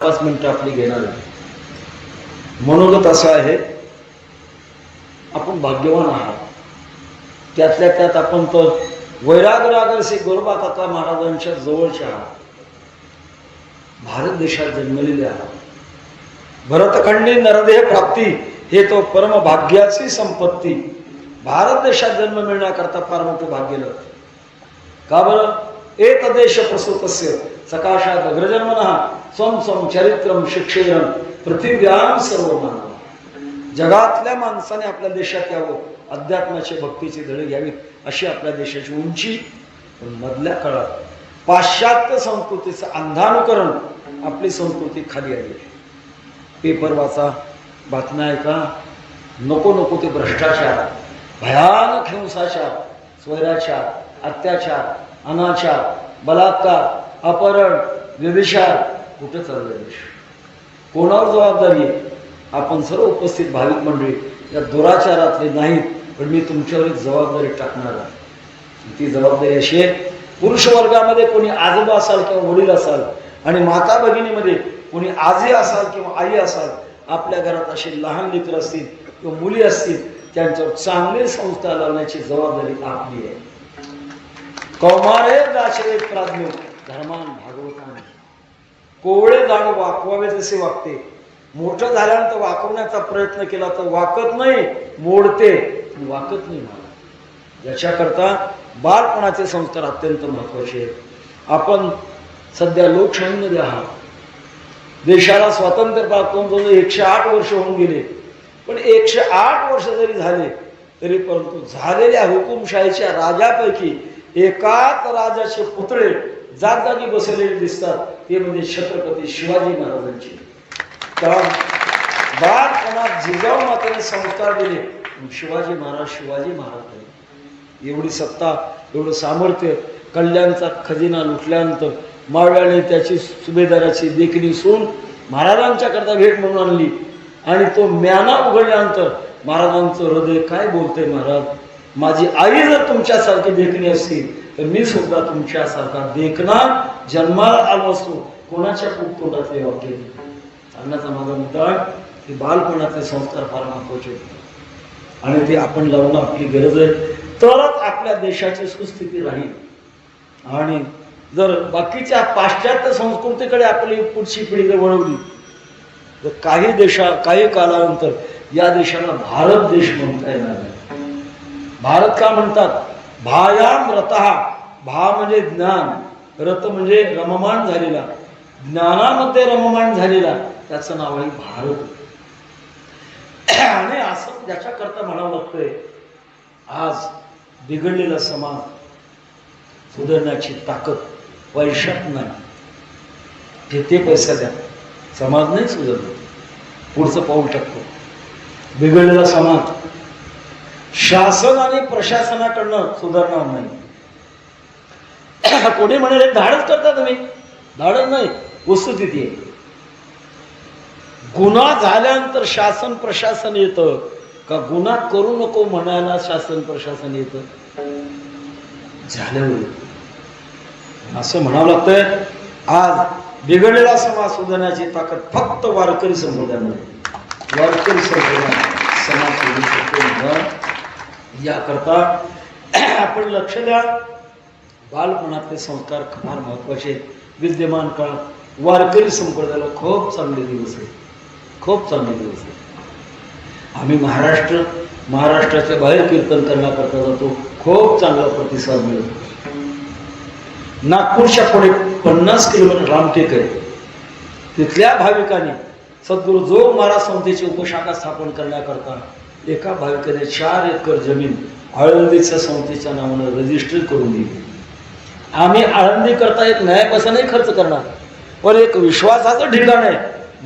5 मिनिटं आपली घेणार आहे. मनोगत असं आहे, आपण भाग्यवान आहात. त्यातल्या त्यात आपण तर वैराग्य श्री गोरोबा काका महाराजांच्या जवळच्या आहात. भारत देशात जन्मलेले आहात. भरतखंडी नरदेह प्राप्ती हे तो परम भाग्याची संपत्ती. भारत देशात जन्म मिळण्याकरता फार मोठं भाग्य लागतं. का बरं? एक देश प्रसूतस्य सकाशात अग्रजन्मनः स्वम स्वम चरित्रम शिक्षेयम पृथिव्याम सर्व मानव. जगातल्या माणसाने आपल्या देशात यावं, अध्यात्माची भक्तीची धडे घ्यावी, अशी आपल्या देशाची उंची. पण मधल्या काळात पाश्चात्य संस्कृतीचं अंधानुकरण आपली संस्कृती खाली आली. पेपर वाचा, बातम्या ऐका, नको नको ते भ्रष्टाचार, भयानक हिंसाचार, स्वैराचार, अत्याचार, अनाचार, बलात्कार, अपहरण, व्यभिचार कुठे चाललंय देश? कोणावर जबाबदारी आहे? आपण सर्व उपस्थित भाविक मंडळी या दुराचारातले नाहीत, पण मी तुमच्यावर एक जबाबदारी टाकणार आहे. ती जबाबदारी अशी आहे, पुरुष वर्गामध्ये कोणी आजोबा असाल किंवा वडील असाल, आणि माता भगिनीमध्ये कोणी आजी असाल किंवा आई असाल, आपल्या घरात असे लहान लेकरं असतील किंवा मुली असतील, त्यांच्यावर चांगले संस्कार लावण्याची जबाबदारी आपली आहे. कौमारे दाशरे प्राज्ञ धर्मान भागवताने. कोवळे जाणू वाकवावे जसे वागते. मोठं झाल्यानंतर वाकवण्याचा प्रयत्न केला तर वाकत नाही, मोडते, वाकत नाही. मला याच्याकरता बालपणाचे संस्कार अत्यंत महत्वाचे आहेत. आपण सध्या लोकशाहीमध्ये आहात. देशाला स्वातंत्र्य प्राप्त होऊन 108 वर्ष होऊन गेले. पण 108 वर्ष जरी झाले तरी परंतु झालेल्या हुकुमशाहीच्या राजापैकी एकाच राजाचे पुतळे जागजागी बसलेले दिसतात, ते म्हणजे छत्रपती शिवाजी महाराजांचे. कारण बालपणात जिजाऊ मातेने संस्कार दिले, शिवाजी महाराज एवढी सत्ता, एवढं सामर्थ्य. कल्याणचा खजिना लुटल्यानंतर मावळ्याने त्याची सुभेदाराची देखणी सून महाराजांच्या करता भेट म्हणून आणली, आणि तो म्याना उघडल्यानंतर महाराजांचं हृदय काय बोलतंय? महाराज, माझी आई जर तुमच्यासारखी देखणी असती तर मी सुद्धा तुमच्यासारखा देखना जन्माला आलो असतो. कोणाच्या तोंडातले वाक्य सांगण्याचा माझा मुद्दा आहे की बालपणाचे संस्कार फार महत्वाचे होते, आणि ते आपण लावणं आपली गरज आहे. तरच आपल्या देशाची सुस्थिती राहील. आणि जर बाकीच्या पाश्चात्य संस्कृतीकडे आपली पुढची पिढी जर वळवली तर काही कालानंतर या देशाला भारत देश म्हणता येणार नाही. भारत का म्हणतात? भायाम रतः. भा म्हणजे ज्ञान, रत म्हणजे रममाण झालेला, ज्ञानामध्ये रममाण झालेला, त्याचं नाव आहे भारत. आणि असं ज्याच्याकरता म्हणावं लागतंय, आज बिघडलेला समाज सुधारण्याची ताकद पैशात नाही. किती पैसा द्या, समाज नाही सुधारला. पुढचं पाऊल टाकतो. बिघडलेला समाज शासन आणि प्रशासनाकडनं सुधारणार नाही. कोणी म्हणाले धाडस करता तुम्ही, धाडस नाही, वस्तुस्थिती आहे. गुन्हा झाल्यानंतर शासन प्रशासन येतं का गुन्हा करू नको म्हणायला शासन प्रशासन येतं? झाल्यावर असं म्हणावं लागतंय. आज बिघडलेला समाज सुधारण्याची ताकद फक्त वारकरी संप्रदायामध्ये. वारकरी संप्रदाय समाज याकरता आपण लक्ष द्या. बालपणातले संस्कार फार महत्वाचे. विद्यमान काळात वारकरी संप्रदायाला खूप चांगले दिवस आहे, खूप चांगले दिवस आहे. आम्ही महाराष्ट्राच्या बाहेर कीर्तन करण्याकरता जातो, खूप चांगला प्रतिसाद मिळतो. नागपूरच्या पुढे 50 किलोमीटर रामटेक आहे. तिथल्या भाविकांनी सद्गुरू जोग महाराज संस्थेची उपशाखा स्थापन करण्याकरता एका भाविकाने 4 एकर जमीन आळंदीच्या संस्थेच्या नावानं रजिस्टर करून दिली. आम्ही आळंदी करता एक न्याय पैसा नाही खर्च करणार, पण एक विश्वासाचं ठिकाण आहे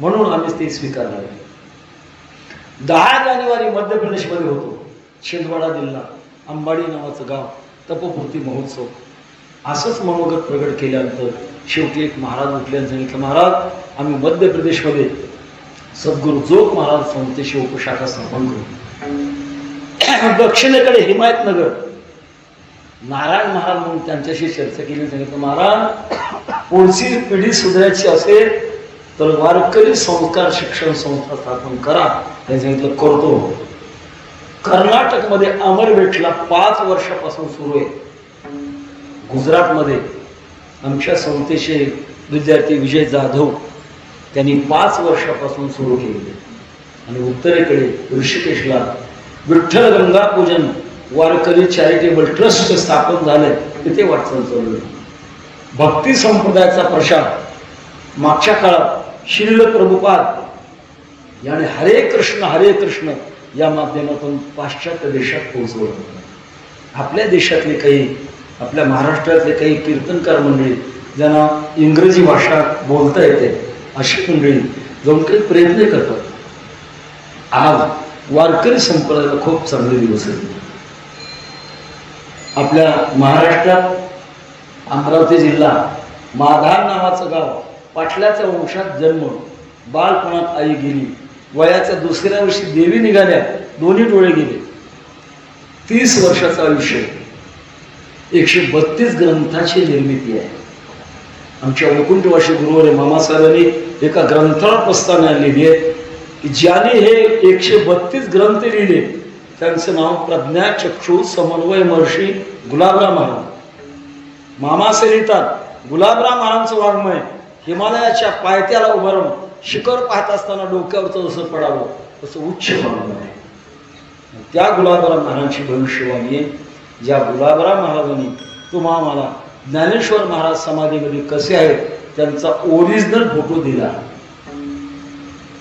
म्हणून आम्ही ते स्वीकारणार. 10 जानेवारी मध्य प्रदेशमध्ये होतो. छिंदवाडा जिल्हा, अंबाडी नावाचं गाव, तपोपूर्ती महोत्सव. असंच मनोगत प्रगट केल्यानंतर शेवटी एक महाराज उठले आणि सांगितलं, महाराज आम्ही मध्य प्रदेशमध्ये सद्गुरू जोग महाराज संस्थेची उपशाखा स्थापन करू. दक्षिणेकडे हिमायतनगर नारायण महाराज म्हणून त्यांच्याशी चर्चा केली. सांगितलं, महाराज पुढची पिढी सुधारायची असेल तर वारकरी संस्कार शिक्षण संस्था स्थापन करा, हे सांगितलं करतो. कर्नाटकमध्ये अमरबेटला 5 वर्षापासून सुरू आहे. गुजरातमध्ये आमच्या संस्थेचे विद्यार्थी विजय जाधव त्यांनी 5 वर्षापासून सुरू केले. आणि उत्तरेकडे ऋषिकेशला विठ्ठल गंगा पूजन वारकरी चॅरिटेबल ट्रस्ट स्थापन झाले, तिथे वाटचाल चालू आहे. भक्ती संप्रदायाचा प्रसार मागच्या काळात श्रील प्रभुपाद याने हरे कृष्ण या माध्यमातून पाश्चात्य देशात पोहोचवलं. आपल्या देशातले काही, आपल्या महाराष्ट्रातले काही कीर्तनकार मंडळी ज्यांना इंग्रजी भाषा बोलता येते अशी मंडळी जाऊन काही प्रयत्न करतात. आज वारकरी संप्रदायाला खूप चांगले दिवस आहेत. आपल्या महाराष्ट्रात अमरावती जिल्हा माधार नावाचं गाव, पाटलाच्या वंशात जन्म, बालपणात आई गेली, वयाच्या दुसऱ्या वर्षी देवी निघाल्या, दोन्ही डोळे गेले. 30 वर्षाचं आयुष्य, 132 ग्रंथाची निर्मिती आहे. आमच्या वैकुंठवासी गुरुवारी मामासाहेबांनी एका ग्रंथाला प्रस्तावना लिहिली आहे की ज्याने हे 132 ग्रंथ लिहिले त्यांचं नाव प्रज्ञा चक्षु समन्वय महर्षी गुलाबराव महाराज. मामासाहेब लिहितात, गुलाबराव महाराजांचं वाङ्मय हिमालयाच्या पायथ्याला उभं राहून शिखर पाहत असताना डोक्यावरचं जसं पडावं तसं उच्च बनवलं आहे. त्या गुलाबराव महाराजांची भविष्यवाणी आहे. ज्या गुलाबराव महाराजांनी तुम्हाला ज्ञानेश्वर महाराज समाधीमध्ये कसे आहेत त्यांचा ओरिजिनल फोटो दिला.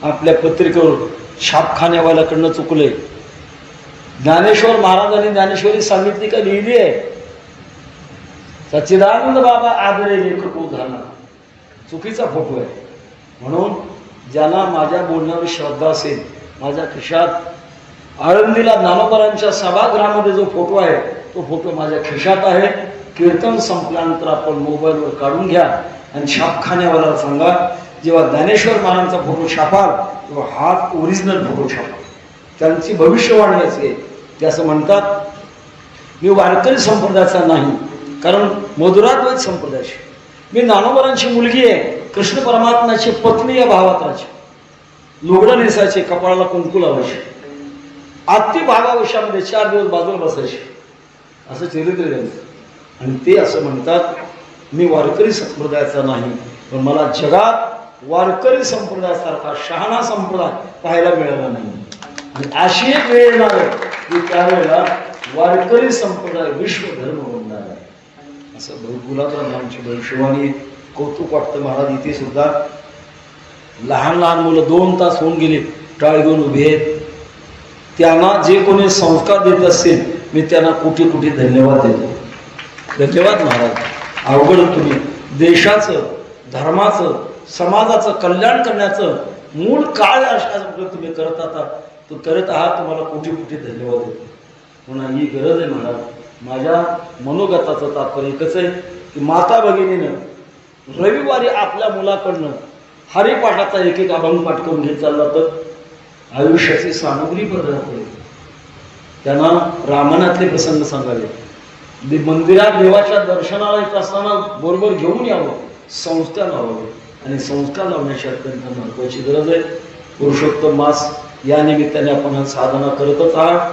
आपल्या पत्रिकेवर छापखान्यावाल्याकडनं चुकले. ज्ञानेश्वर महाराजांनी ज्ञानेश्वरी सांगितली का लिहिली आहे? सच्चिदानंद बाबा आदरे लेखक झाला, चुकीचा फोटो आहे. म्हणून ज्यांना माझ्या बोलण्यावर श्रद्धा असेल, माझ्या खिशात आळंदीला ज्ञानोबारांच्या सभागृहामध्ये जो फोटो आहे तो फोटो माझ्या खिशात आहे. कीर्तन संपल्यानंतर आपण मोबाईलवर काढून घ्या आणि छापखान्यावाला सांगा जेव्हा ज्ञानेश्वर महाराजांचा फोटो छापाल तेव्हा हा ओरिजिनल फोटो छापा. त्यांची भविष्यवाणी असेल. ते असं म्हणतात, मी वारकरी संप्रदायाचा नाही, कारण मधुराद्वैत संप्रदायाची. मी ज्ञानोबारांची मुलगी आहे, कृष्ण परमात्म्याची पत्नी या भावात राहायची, लुगडं नेसायचे, कपाळाला कुंकू लावायचे, अति भावाविषयामध्ये 4 दिवस बाजूला बसायचे, असं चरित्र त्यांचं. आणि ते असं म्हणतात, मी वारकरी संप्रदायाचा नाही, पण मला जगात वारकरी संप्रदायासारखा शहाणा संप्रदाय पाहायला मिळाला नाही. आणि अशी एक वेळ येणार आहे की त्यावेळेला वारकरी संप्रदाय विश्वधर्म बनणार आहे. असं गुलाबराव महाराजांची भविष्यवाणी. कौतुक वाटतं महाराज इथे सुद्धा लहान लहान मुलं 2 तास होऊन गेले टाळ घेऊन उभे आहेत. त्यांना जे कोणी संस्कार देत असतील मी त्यांना कोटी कोटी धन्यवाद देतो. धन्यवाद महाराज. अवघड तुम्ही देशाचं, धर्माचं, समाजाचं कल्याण करण्याचं मूळ काय अशा तुम्ही करत आहात. तुम्हाला कोटी कोटी धन्यवाद देतो. म्हणून ही गरज आहे महाराज. माझ्या मनोगताचं तात्पर्य एकच आहे की माता भगिनीनं रविवारी आपल्या मुलाकडनं हरिपाठाचा एक अभंग पाठ करून घेत चालला तर आयुष्याची सामग्री बदलते. त्यांना रामायणातले प्रसंग सांगावे, मंदिरात देवाच्या दर्शनाला येत असताना बरोबर घेऊन यावं, संस्कार लावावे. आणि संस्कार लावण्याची अत्यंत महत्वाची गरज आहे. पुरुषोत्तम मास या निमित्ताने आपण साधना करतच आहात.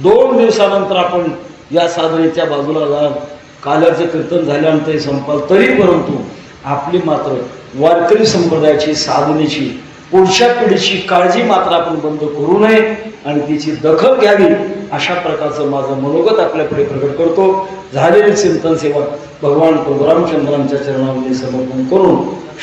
2 दिवसानंतर आपण या साधनेच्या बाजूला जाल. काल्याचं कीर्तन झाल्यानंतर संपाल, तरी परंतु आपली मात्र वारकरी संप्रदायाची साधनेची पुढच्या पिढीची काळजी मात्र आपण बंद करू नये आणि तिची दखल घ्यावी, अशा प्रकारचं माझं मनोगत आपल्यापुढे प्रकट करतो. झालेली चिंतन सेवा भगवान प्रभू रामचंद्रांच्या चरणामध्ये समर्पण करून